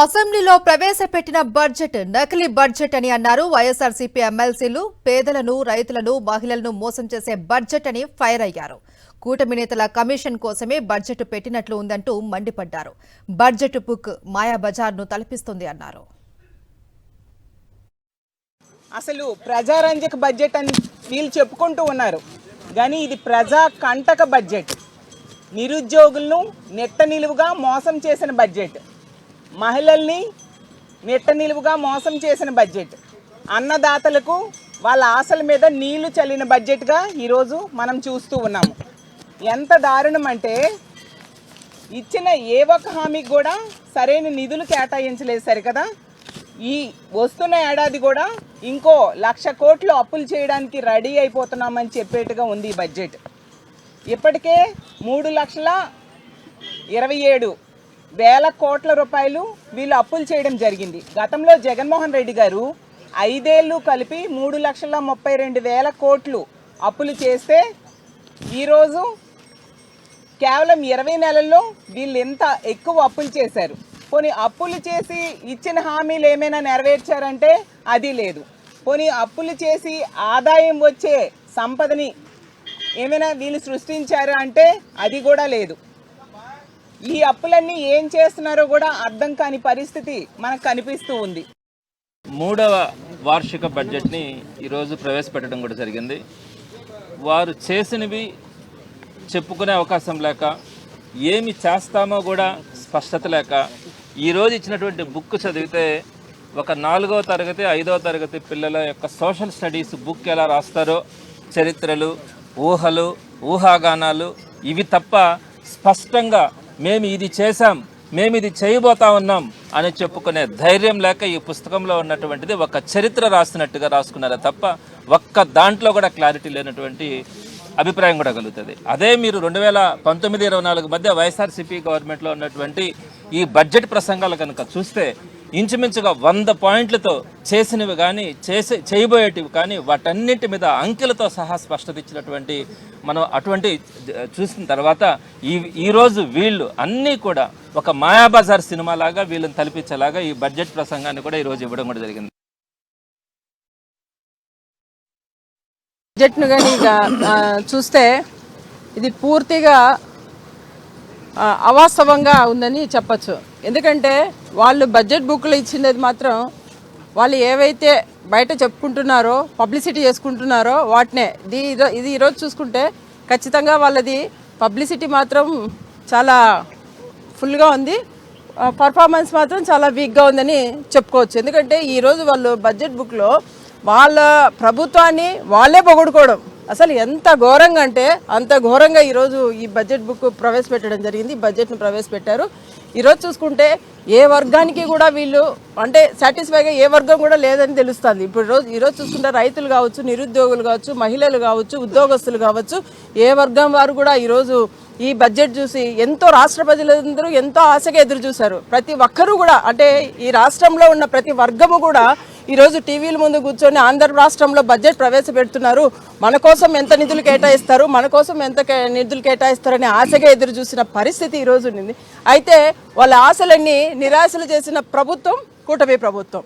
అసెంబ్లీలో ప్రవేశపెట్టిన బడ్జెట్ నకిలీ బడ్జెట్ అని అన్నారు వైఎస్ఆర్సీపీ ఎమ్మెల్సీలు. పేదలను, రైతులను, మహిళలను మోసం చేసే బడ్జెట్ అని ఫైర్ అయ్యారు. కూటమి నేతల కమిషన్ కోసమే బడ్జెట్ పెట్టినట్లు ఉందంటూ మండిపడ్డారు. బడ్జెట్ బుక్ మాయాబజార్ను తలపిస్తుంది అన్నారు. అసలు ప్రజారంజక బడ్జెట్ అని వీళ్ళు చెప్పుకుంటూ ఉన్నారు, కానీ ఇది ప్రజా కంటక బడ్జెట్. నిరుద్యోగులను నెట్ట నిలువుగా మోసం చేసిన బడ్జెట్, మహిళల్ని నెట్ట నిలువుగా మోసం చేసిన బడ్జెట్, అన్నదాతలకు వాళ్ళ ఆశల మీద నీళ్లు చల్లిన బడ్జెట్గా ఈరోజు మనం చూస్తూ ఉన్నాము. ఎంత దారుణం అంటే ఇచ్చిన ఏ ఒక్క హామీకి కూడా సరైన నిధులు కేటాయించలేదు సరికదా. ఈ వస్తున్న ఏడాది కూడా ఇంకో 1,00,000 కోట్లు అప్పులు చేయడానికి రెడీ అయిపోతున్నామని చెప్పేట్టుగా ఉంది ఈ బడ్జెట్. ఇప్పటికే 3,27,000 కోట్ల రూపాయలు వీళ్ళు అప్పులు చేయడం జరిగింది. గతంలో జగన్మోహన్ రెడ్డి గారు 5 ఏళ్ళు కలిపి 3,32,000 కోట్లు అప్పులు చేస్తే ఈరోజు కేవలం 20 నెలల్లో వీళ్ళు ఎంత ఎక్కువ అప్పులు చేశారు. పోనీ అప్పులు చేసి ఇచ్చిన హామీలు ఏమైనా నెరవేర్చారంటే అది లేదు. పోనీ అప్పులు చేసి ఆదాయం వచ్చే సంపదని ఏమైనా వీళ్ళు సృష్టించారు అంటే అది కూడా లేదు. ఈ అప్పులన్నీ ఏం చేస్తున్నారో కూడా అర్థం కాని పరిస్థితి మనకు కనిపిస్తూ ఉంది. 3వ వార్షిక బడ్జెట్ని ఈరోజు ప్రవేశపెట్టడం కూడా జరిగింది. వారు చేసినవి చెప్పుకునే అవకాశం లేక, ఏమి చేస్తామో కూడా స్పష్టత లేక, ఈరోజు ఇచ్చినటువంటి బుక్ చదివితే ఒక 4వ తరగతి 5వ తరగతి పిల్లల యొక్క సోషల్ స్టడీస్ బుక్ ఎలా రాస్తారో, చరిత్రలు, ఊహలు, ఊహాగానాలు ఇవి తప్ప స్పష్టంగా మేము ఇది చేశాం, మేము ఇది చేయబోతా ఉన్నాం అని చెప్పుకునే ధైర్యం లేక ఈ పుస్తకంలో ఉన్నటువంటిది ఒక చరిత్ర రాసినట్టుగా రాసుకున్నారా తప్ప ఒక్క దాంట్లో కూడా క్లారిటీ లేనటువంటి అభిప్రాయం కూడా కలుగుతుంది. అదే మీరు 2019-24 మధ్య వైఎస్ఆర్సీపీ గవర్నమెంట్లో ఉన్నటువంటి ఈ బడ్జెట్ ప్రసంగాలు కనుక చూస్తే ఇంచుమించుగా 100 పాయింట్లతో చేసినవి కానీ చేయబోయేటివి కానీ వాటన్నింటి మీద అంకెలతో సహా స్పష్టత ఇచ్చినటువంటి మనం అటువంటి చూసిన తర్వాత ఈరోజు వీళ్ళు అన్నీ కూడా ఒక మాయాబజార్ సినిమా లాగా వీళ్ళని తలపించేలాగా ఈ బడ్జెట్ ప్రసంగాన్ని కూడా ఈరోజు ఇవ్వడం కూడా జరిగింది. బడ్జెట్ను కానీ చూస్తే ఇది పూర్తిగా అవాస్తవంగా ఉందని చెప్పచ్చు. ఎందుకంటే వాళ్ళు బడ్జెట్ బుక్లు ఇచ్చినది మాత్రం వాళ్ళు ఏవైతే బయట చెప్పుకుంటున్నారో, పబ్లిసిటీ చేసుకుంటున్నారో వాటినే. ఇది ఈరోజు చూసుకుంటే ఖచ్చితంగా వాళ్ళది పబ్లిసిటీ మాత్రం చాలా ఫుల్గా ఉంది, పర్ఫార్మెన్స్ మాత్రం చాలా వీక్గా ఉందని చెప్పుకోవచ్చు. ఎందుకంటే ఈరోజు వాళ్ళు బడ్జెట్ బుక్లో వాళ్ళ ప్రభుత్వాన్ని వాళ్ళే పొగుడుకోవడం అసలు ఎంత ఘోరంగా అంటే అంత ఘోరంగా ఈరోజు ఈ బడ్జెట్ బుక్ ప్రవేశపెట్టడం జరిగింది. ఈ బడ్జెట్ను ప్రవేశపెట్టారు. ఈరోజు చూసుకుంటే ఏ వర్గానికి కూడా వీళ్ళు అంటే సాటిస్ఫైగా ఏ వర్గం కూడా లేదని తెలుస్తుంది. ఇప్పుడు ఈరోజు చూసుకుంటే రైతులు కావచ్చు, నిరుద్యోగులు కావచ్చు, మహిళలు కావచ్చు, ఉద్యోగస్తులు కావచ్చు, ఏ వర్గం వారు కూడా ఈరోజు ఈ బడ్జెట్ చూసి ఎంతో రాష్ట్ర ప్రజలందరూ ఎంతో ఆశగా ఎదురు చూశారు. ప్రతి ఒక్కరూ కూడా అంటే ఈ రాష్ట్రంలో ఉన్న ప్రతి వర్గము కూడా ఈరోజు టీవీల ముందు కూర్చొని ఆంధ్ర రాష్ట్రంలో బడ్జెట్ ప్రవేశపెడుతున్నారు, మన కోసం ఎంత నిధులు కేటాయిస్తారు, మన కోసం ఎంత నిధులు కేటాయిస్తారని ఆశగా ఎదురు చూసిన పరిస్థితి ఈరోజు ఉంది. అయితే వాళ్ళ ఆశలన్నీ నిరాశలు చేసిన ప్రభుత్వం కూటమి ప్రభుత్వం.